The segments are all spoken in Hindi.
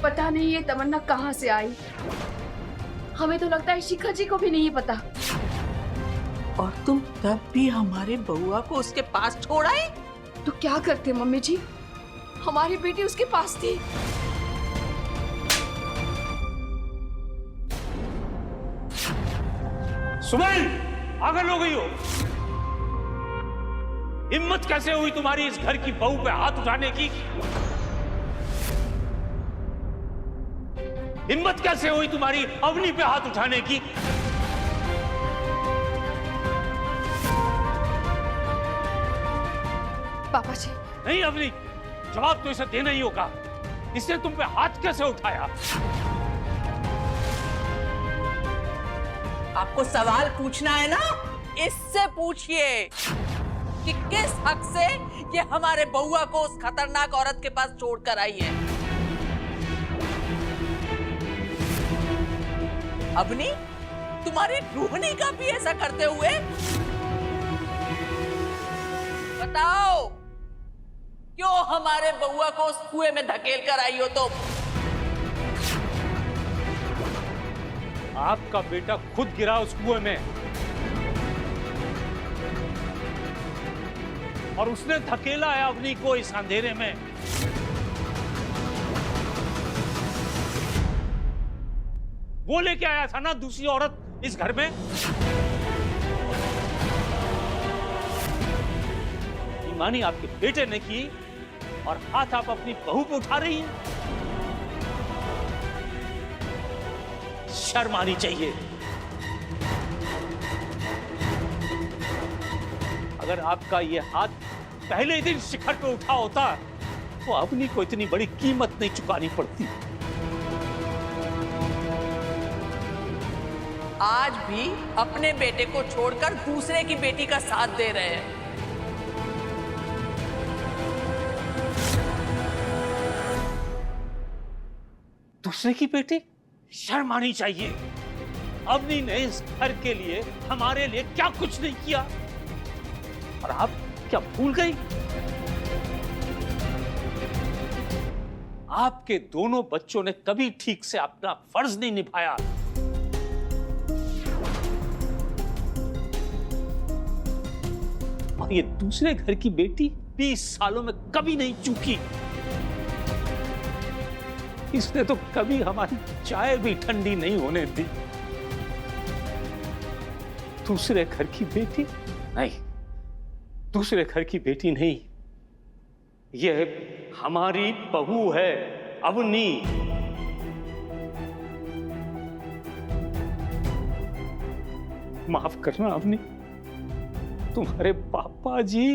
पता नहीं ये तमन्ना कहाँ से आई। हमें तो लगता है शिखा जी को भी नहीं पता। और तुम तब भी हमारे बउआ को उसके पास छोड़ आए? तो क्या करते मम्मी जी, हमारी बेटी उसके पास थी। सुमन, पागल हो गई हो? हिम्मत कैसे हुई तुम्हारी इस घर की बहू पे हाथ उठाने की? हिम्मत कैसे हुई तुम्हारी अवनी पे हाथ उठाने की? पापा जी। नहीं अवनी, जवाब तो इसे देना ही होगा। इसने तुम पे हाथ कैसे उठाया? आपको सवाल पूछना है ना, इससे पूछिए कि किस हक से ये हमारे बउआ को उस खतरनाक औरत के पास छोड़कर आई है। अवनी, तुम्हारी रूहनी का भी ऐसा करते हुए? बताओ, क्यों हमारे बउआ को उस कुएं में धकेल कर आई हो तुम? आपका बेटा खुद गिरा उस कुएं में और उसने धकेला है अवनी को इस अंधेरे में। वो लेके आया था ना दूसरी औरत इस घर में। ईमानी आपके बेटे ने की और हाथ आप अपनी बहू पे उठा रही हैं। शर्म आनी चाहिए। अगर आपका ये हाथ पहले ही दिन शिखर पे उठा होता तो अवनी को इतनी बड़ी कीमत नहीं चुकानी पड़ती। आज भी अपने बेटे को छोड़कर दूसरे की बेटी का साथ दे रहे हैं। दूसरे की बेटी? शर्म आनी चाहिए। अवनी ने इस घर के लिए, हमारे लिए क्या कुछ नहीं किया और आप क्या भूल गई? आपके दोनों बच्चों ने कभी ठीक से अपना फर्ज नहीं निभाया। और ये दूसरे घर की बेटी 20 सालों में कभी नहीं चूकी। इसने तो कभी हमारी चाय भी ठंडी नहीं होने दी। दूसरे घर की बेटी नहीं, दूसरे घर की बेटी नहीं, यह हमारी बहू है अवनी। माफ करना अवनी, तुम्हारे पापा जी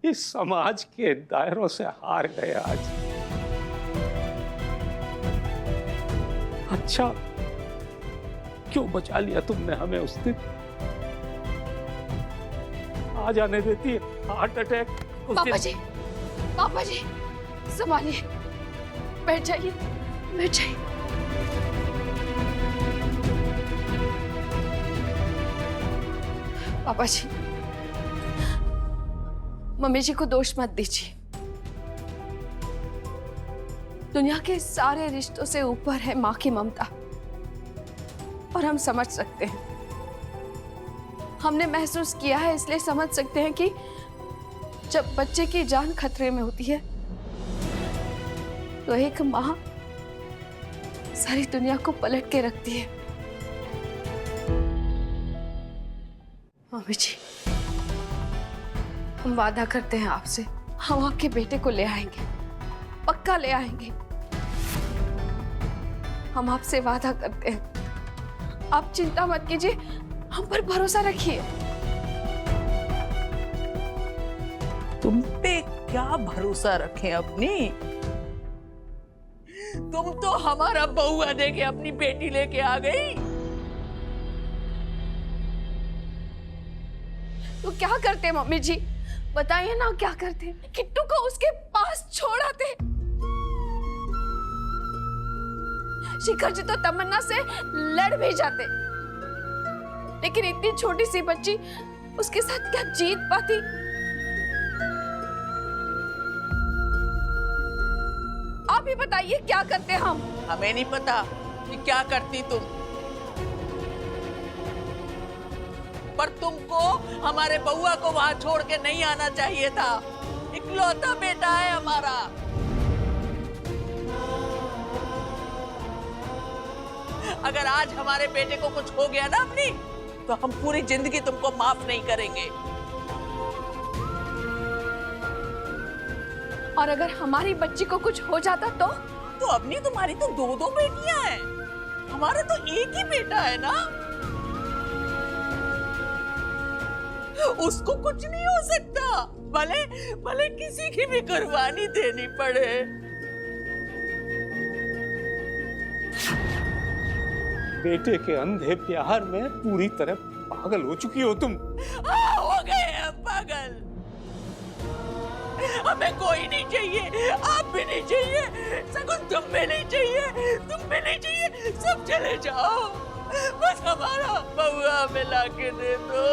इस समाज के दायरों से हार गए आज। अच्छा क्यों बचा लिया तुमने हमें उस दिन? आ जाने देती हार्ट अटैक उस पापा दिन। जी, पापा जी संभालिए, बैठ जाइए, बैठ जाइए। पापा जी, मम्मी जी को दोष मत दीजिए। दुनिया के सारे रिश्तों से ऊपर है माँ की ममता, और हम समझ सकते हैं, हमने महसूस किया है, इसलिए समझ सकते हैं कि जब बच्चे की जान खतरे में होती है तो एक माँ सारी दुनिया को पलट के रखती है। मम्मी जी, हम वादा करते हैं आपसे, हम आपके बेटे को ले आएंगे, पक्का ले आएंगे। हम आपसे वादा करते हैं, आप चिंता मत कीजिए, हम पर भरोसा रखिए। तुम पे क्या भरोसा रखें अपनी? तुम तो हमारा बउआ दे के अपनी बेटी लेके आ गई। तो क्या करते मम्मी जी, बताइए ना क्या करते? किट्टू को उसके पास छोड़ आते। शिखर जी तो तमन्ना से लड़ भी जाते, लेकिन इतनी छोटी सी बच्ची उसके साथ क्या जीत पाती? आप ही बताइए क्या करते हम। हमें नहीं पता कि क्या करती तुम, पर तुमको हमारे बउआ को वहां छोड़ के नहीं आना चाहिए था। इकलौता बेटा है हमारा। अगर आज हमारे बेटे को कुछ हो गया ना अपनी, तो हम पूरी जिंदगी तुमको माफ नहीं करेंगे। और अगर हमारी बच्ची को कुछ हो जाता तो अपनी तुम्हारी तो दो बेटियां हैं, हमारा तो एक ही बेटा है ना। उसको कुछ नहीं हो सकता, भले भले किसी की भी कुर्बानी देनी पड़े। बेटे के अंधे प्यार में पूरी तरह पागल हो चुकी हो तुम। हो गए हैं पागल। हमें कोई नहीं चाहिए, आप भी नहीं चाहिए, सगुन तुम भी नहीं चाहिए, तुम भी नहीं चाहिए, सब चले जाओ। बस हमारा बउआ मिला के दे दो।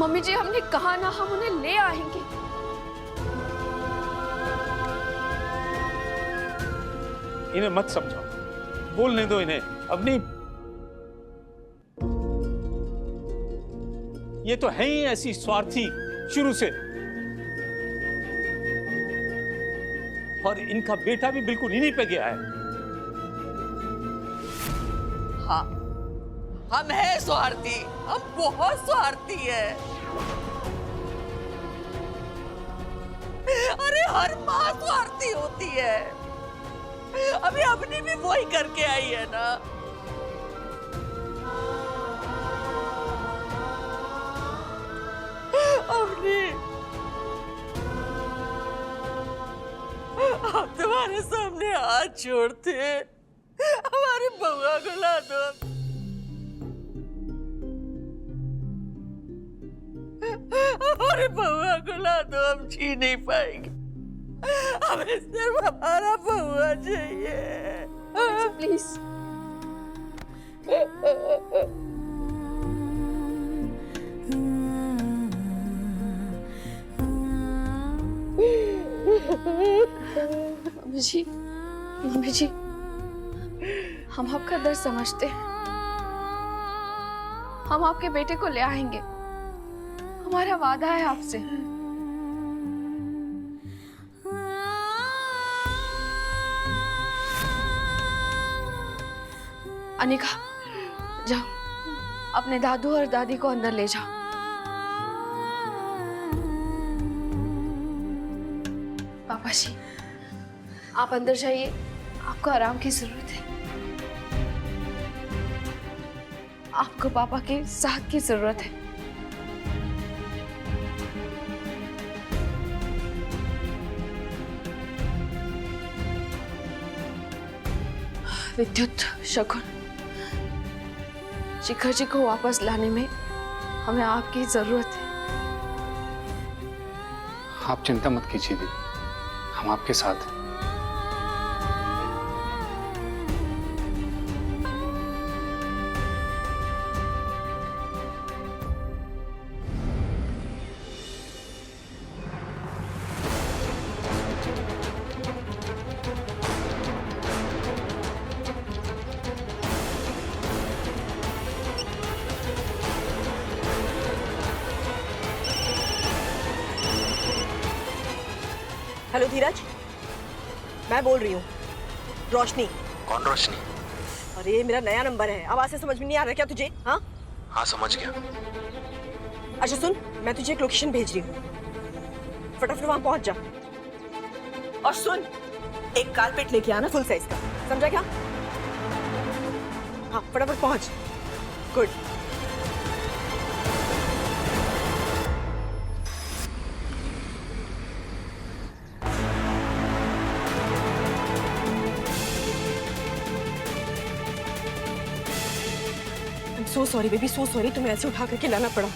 मम्मी जी, हमने कहा ना हम उन्हें ले आएंगे। इन्हें मत समझाओ, बोलने दो इन्हें। अपनी ये तो है ही ऐसी स्वार्थी शुरू से, और इनका बेटा भी बिल्कुल इन्हीं पे गया है। हाँ, हम हैं स्वार्थी, हम बहुत स्वार्थी है। अरे हर माँ स्वार्थी होती है। अभी अपनी भी वही करके आई है ना। अपनी हम तुम्हारे सामने हाथ जोड़ते, हमारी बउआ को ला दो। हमारे बउआ को ला दो, हम जी नहीं पाएंगे। हमें सिर्फ हमारा बउआ चाहिए। प्लीज। मम्मी जी, हम आपका दर्द समझते हैं। हम आपके बेटे को ले आएंगे, हमारा वादा है आपसे। अनिका, जाओ अपने दादू और दादी को अंदर ले जाओ। पापा जी, आप अंदर जाइए, आपको आराम की जरूरत है। आपको पापा के साथ की जरूरत है। विद्युत, शकुन, शिखर जी को वापस लाने में हमें आपकी जरूरत है। आप चिंता मत कीजिए दीदी, हम आपके साथ हैं। हेलो धीरज, मैं बोल रही हूँ। रोशनी। कौन रोशनी? अरे मेरा नया नंबर है, आवाज से समझ में नहीं आ रहा क्या तुझे? हाँ हाँ, समझ गया। अच्छा सुन, मैं तुझे एक लोकेशन भेज रही हूँ, फटाफट वहां पहुंच जा। और सुन, एक कारपेट लेके आना फुल साइज का, समझा क्या? हाँ फटाफट पहुंच। Good. So sorry baby, so sorry, तुम्हें ऐसे उठा करके लाना पड़ा।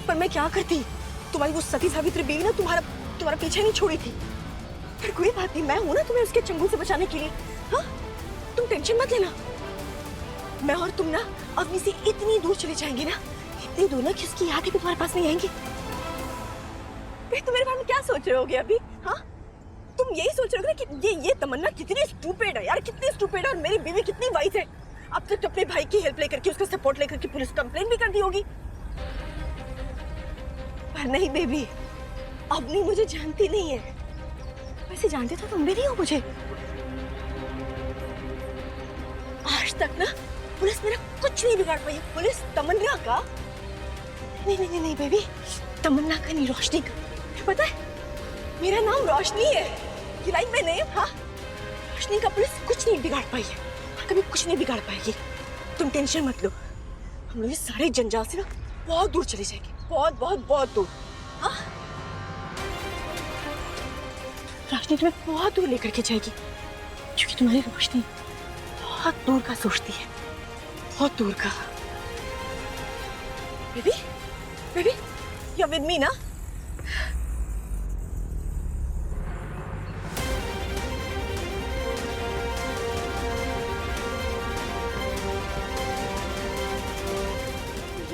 पर मैं क्या करती, तुम्हारी वो सती सावित्री बेबी ना तुम्हारा पीछे नहीं छोड़ी थी। पर कोई बात नहीं, मैं हूं ना तुम्हें उसके चंगुल से बचाने के लिए। हाँ, तुम टेंशन मत लेना। मैं और तुम ना अवनी से इतनी दूर चले जाएंगे ना, इतनी दूर ना कि उसकी यादें भी तुम्हारे पास नहीं आएंगी। तुम मेरे बारे में क्या सोच रहे होगे अभी? हाँ, तुम यही सोच रहे हो कि ये तमन्ना कितनी स्टूपिड है यार, कितनी स्टूपिड है, और मेरी बीवी कितनी वाइस है। अब तक तो अपने भाई की हेल्प लेकर के, उसका सपोर्ट लेकर के पुलिस कंप्लेंट भी कर दी होगी। पर नहीं बेबी, अवनी मुझे जानती नहीं है। वैसे जानते तो तुम भी नहीं हो मुझे। आज तक ना पुलिस मेरा कुछ नहीं बिगाड़ पाई है। पुलिस तमन्ना का नहीं बेबी, तमन्ना का नहीं, रोशनी का। पता है मेरा नाम रोशनी है, ये लाइक माय नेम। हाँ, रोशनी का पुलिस कुछ नहीं बिगाड़ पाई है, कभी कुछ नहीं बिगाड़ पाएगी। तुम टेंशन मत लो, हम लोग ये सारे जंजाल से ना बहुत दूर चले जाएंगे, बहुत बहुत बहुत दूर। हाँ, रोशनी तुम्हें बहुत दूर लेकर के जाएगी, क्योंकि तुम्हारी रोशनी बहुत दूर का सोचती है, बहुत दूर का। Baby baby, you're with me ना?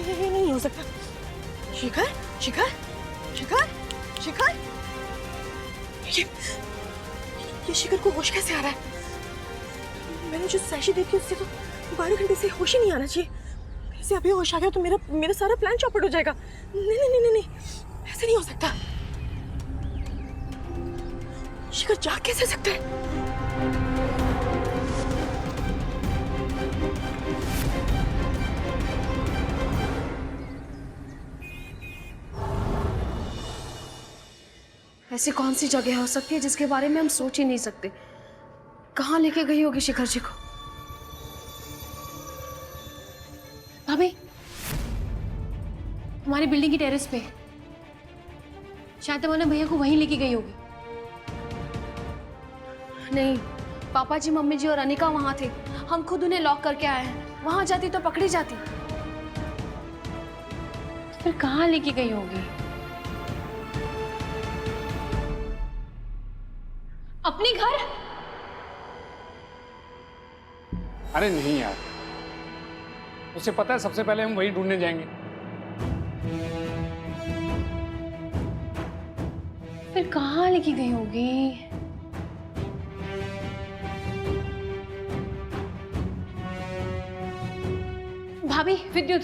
ये नहीं हो सकता। शिखर शिखर शिखर शिखर, ये शिखर को होश कैसे आ रहा है? मैंने जो सैशी देखी उससे तो 12 घंटे से होश ही नहीं आना चाहिए। ऐसे अभी होश आ गया तो मेरा सारा प्लान चौपट हो जाएगा। नहीं, ऐसे नहीं हो सकता। शिखर जाग कैसे सकता है? ऐसी कौन सी जगह हो सकती है जिसके बारे में हम सोच ही नहीं सकते? कहाँ लेके गई होगी शिखर जी को? भाभी, हमारी बिल्डिंग की टेरेस पे शायद तमन्ना भैया को वहीं लेके गई होगी। नहीं, पापा जी, मम्मी जी और अनिका वहां थे। हम खुद उन्हें लॉक करके आए हैं। वहां जाती तो पकड़ी जाती। फिर कहाँ लेके गई होगी? अपने घर? अरे नहीं यार, उसे पता है सबसे पहले हम वही ढूंढने जाएंगे। फिर कहाँ लेके गई होगी? भाभी, विद्युत,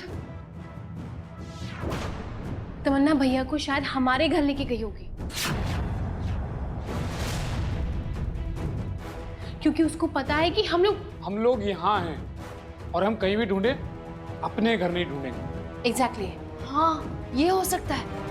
तमन्ना भैया को शायद हमारे घर लेके गई होगी, क्योंकि उसको पता है कि हम लोग यहाँ हैं और हम कहीं भी ढूंढे, अपने घर नहीं ढूंढेंगे। एग्जैक्टली। हाँ, ये हो सकता है।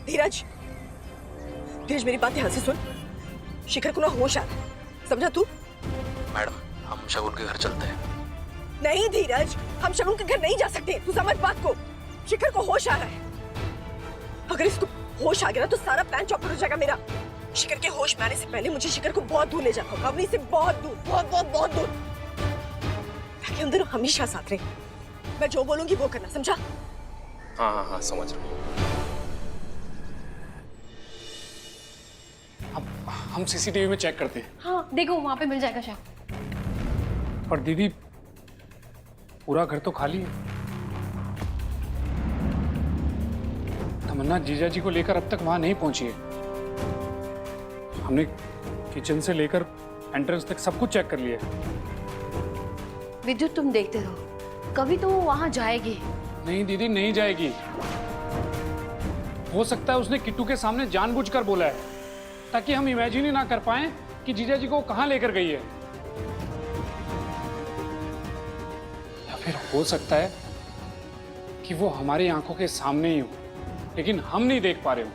धीरज, मेरी बात ध्यान से सुन। शिखर को ना होश आ रहा है, समझा तू? मैडम, हम शगुन के घर चलते हैं। नहीं धीरज, हम शगुन के घर नहीं जा सकते, तू समझ बात को। शिखर को होश आ रहा है। अगर इसको होश आ गया ना तो सारा प्लान चौपट हो जाएगा मेरा। शिखर के होश में आने से पहले मुझे शिखर को बहुत दूर ले जाना होगा, अवनी से बहुत दूर, बहुत बहुत बहुत दूर, ताकि हम दोनों हमेशा साथ रहे। मैं जो बोलूंगी वो करना, समझा? हाँ, समझ रहा हूँ। हम सीसीटीवी में चेक करते हैं। हाँ, देखो वहां पे मिल जाएगा शायद। पर दीदी, पूरा घर तो खाली है। तमन्ना जीजा जी को लेकर अब तक वहां नहीं पहुंची है। हमने किचन से लेकर एंट्रेंस तक सब कुछ चेक कर लिया है। विद्युत, तुम देखते रहो, कभी तो वो वहां जाएगी। नहीं दीदी, नहीं जाएगी। हो सकता है उसने किट्टू के सामने जानबूझकर बोला है, ताकि हम इमेजिन ही ना कर पाएं कि जीजा जी को कहां लेकर गई है। या फिर हो सकता है कि वो हमारी आंखों के सामने ही हो, लेकिन हम नहीं देख पा रहे हो।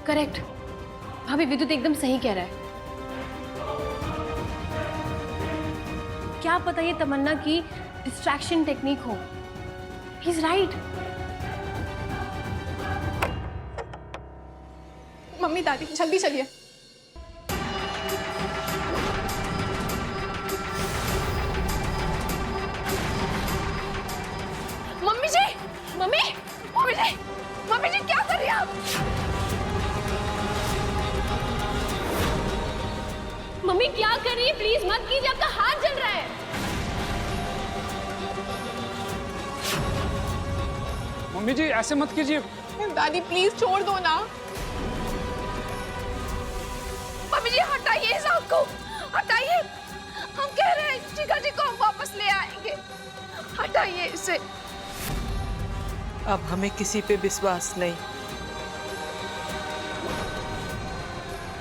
करेक्ट भाभी, विद्युत एकदम सही कह रहा है। क्या पता ये तमन्ना की डिस्ट्रैक्शन टेक्निक हो। He is right. मम्मी दादी जल्दी चलिए। मम्मी जी, मम्मी जी, मम्मी जी क्या कर रही हैं आप? मम्मी क्या कर रही है? प्लीज मत कीजिए, आपका हाथ जल रहा है। मम्मी जी ऐसे मत कीजिए। दादी प्लीज छोड़ दो ना। मम्मी जी हटाइए इस आग को, हटाइए। हम कह रहे हैं जीजा जी को हम वापस ले आएंगे, हटाइए इसे। अब हमें किसी पे विश्वास नहीं।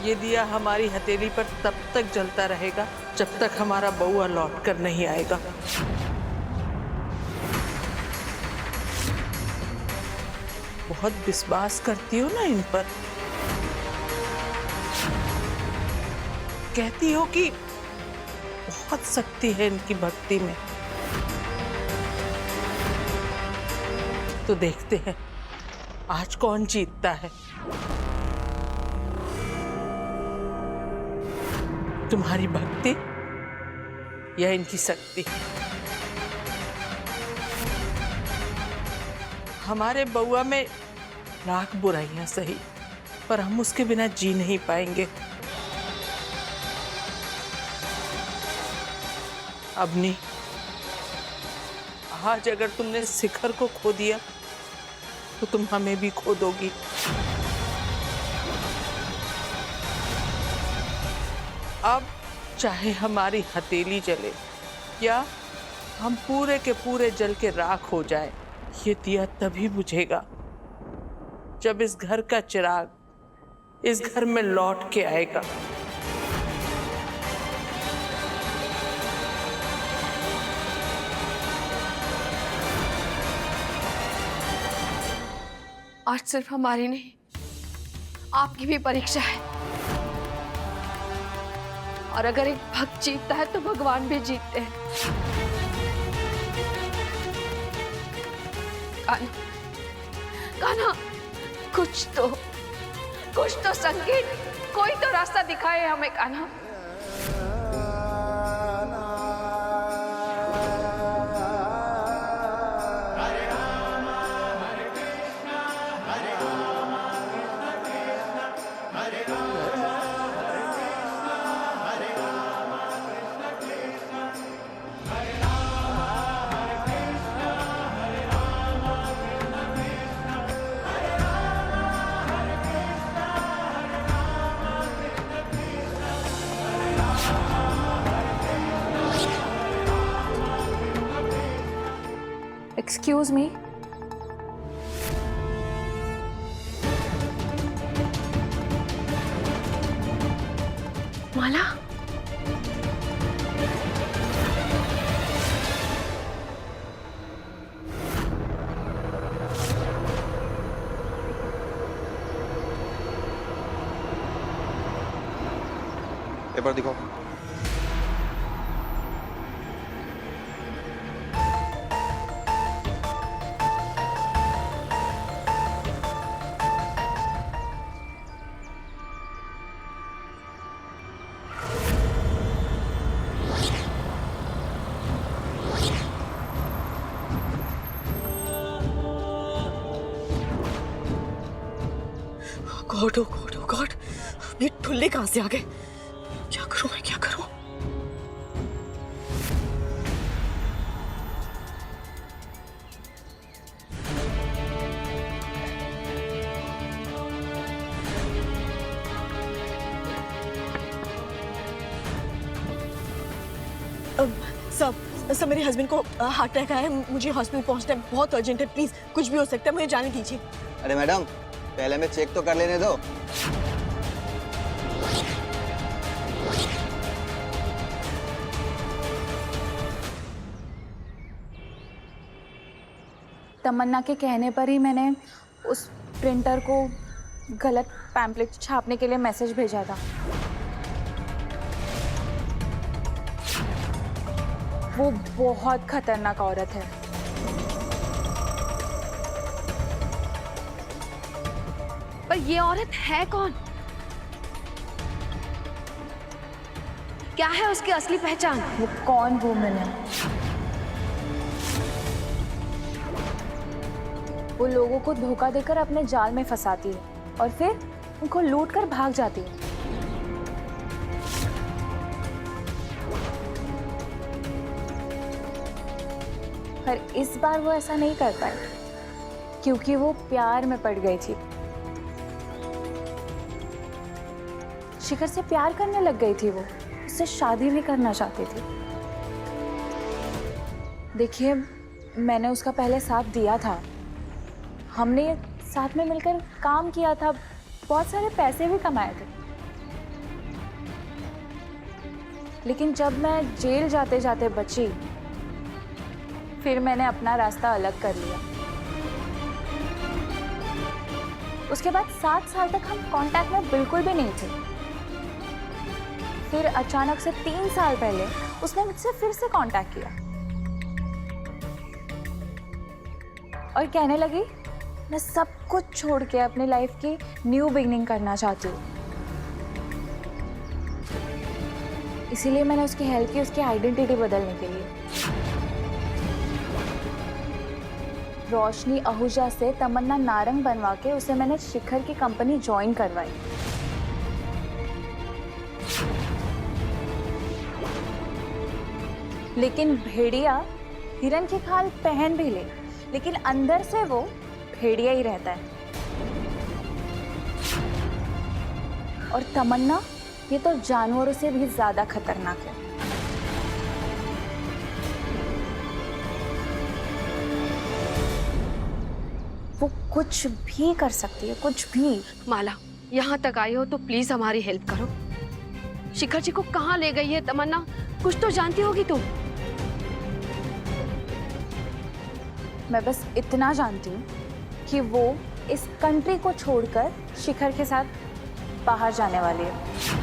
ये दिया हमारी हथेली पर तब तक जलता रहेगा जब तक हमारा बउआ लौट कर नहीं आएगा। बहुत विश्वास करती हो ना इन पर, कहती हो कि बहुत शक्ति है इनकी भक्ति में। तो देखते हैं आज कौन जीतता है, तुम्हारी भक्ति या इनकी शक्ति। हमारे बउआ में लाख बुराइयां सही, पर हम उसके बिना जी नहीं पाएंगे। अबनी, आज अगर तुमने शिखर को खो दिया तो तुम हमें भी खो दोगी। अब चाहे हमारी हथेली जले या हम पूरे के पूरे जल के राख हो जाए, ये दिया तभी बुझेगा जब इस घर का चिराग इस घर में लौट के आएगा। आज सिर्फ हमारी नहीं, आपकी भी परीक्षा है। और अगर एक भक्त जीतता है तो भगवान भी जीतते हैं। कान्हा, कान्हा, कुछ तो संकेत, कोई तो रास्ता दिखाए हमें कान्हा। एक्सक्यूज मी, माला, पेपर दिखाओ। गॉड ओ गॉड ओ गॉड, ये ठुल्ले कहां से आ गए? क्या करूं मैं, क्या करूं? सब मेरे हस्बैंड को हार्ट अटैक आया है, मुझे हॉस्पिटल पहुंचना है, बहुत अर्जेंट है। प्लीज कुछ भी हो सकता है, मुझे जाने दीजिए। अरे मैडम, पहले हमें चेक तो कर लेने दो। तमन्ना के कहने पर ही मैंने उस प्रिंटर को गलत पैम्पलेट छापने के लिए मैसेज भेजा था। वो बहुत खतरनाक औरत है। पर ये औरत है कौन? क्या है उसकी असली पहचान? वो कौन वुमन है? वो लोगों को धोखा देकर अपने जाल में फंसाती है और फिर उनको लूट कर भाग जाती है। पर इस बार वो ऐसा नहीं कर पाई क्योंकि वो प्यार में पड़ गई थी। शिखर से प्यार करने लग गई थी, वो उससे शादी भी करना चाहती थी। देखिए, मैंने उसका पहले साथ दिया था, हमने साथ में मिलकर काम किया था, बहुत सारे पैसे भी कमाए थे। लेकिन जब मैं जेल जाते जाते बची, फिर मैंने अपना रास्ता अलग कर लिया। उसके बाद 7 साल तक हम कांटेक्ट में बिल्कुल भी नहीं थे। फिर अचानक से 3 साल पहले उसने मुझसे फिर से कांटेक्ट किया और कहने लगी, मैं सब कुछ छोड़ के अपनी लाइफ की न्यू बिगिनिंग करना चाहती हूँ। इसीलिए मैंने उसकी हेल्प की, उसकी आइडेंटिटी बदलने के लिए। रोशनी आहूजा से तमन्ना नारंग बनवा के उसे मैंने शिखर की कंपनी ज्वाइन करवाई। लेकिन भेड़िया हिरन की खाल पहन भी ले, लेकिन अंदर से वो भेड़िया ही रहता है। और तमन्ना, ये तो जानवरों से भी ज्यादा खतरनाक है। वो कुछ भी कर सकती है, कुछ भी। माला, यहाँ तक आई हो तो प्लीज हमारी हेल्प करो। शिखर जी को कहाँ ले गई है तमन्ना? कुछ तो जानती होगी तुम। मैं बस इतना जानती हूँ कि वो इस कंट्री को छोड़कर शिखर के साथ बाहर जाने वाली है।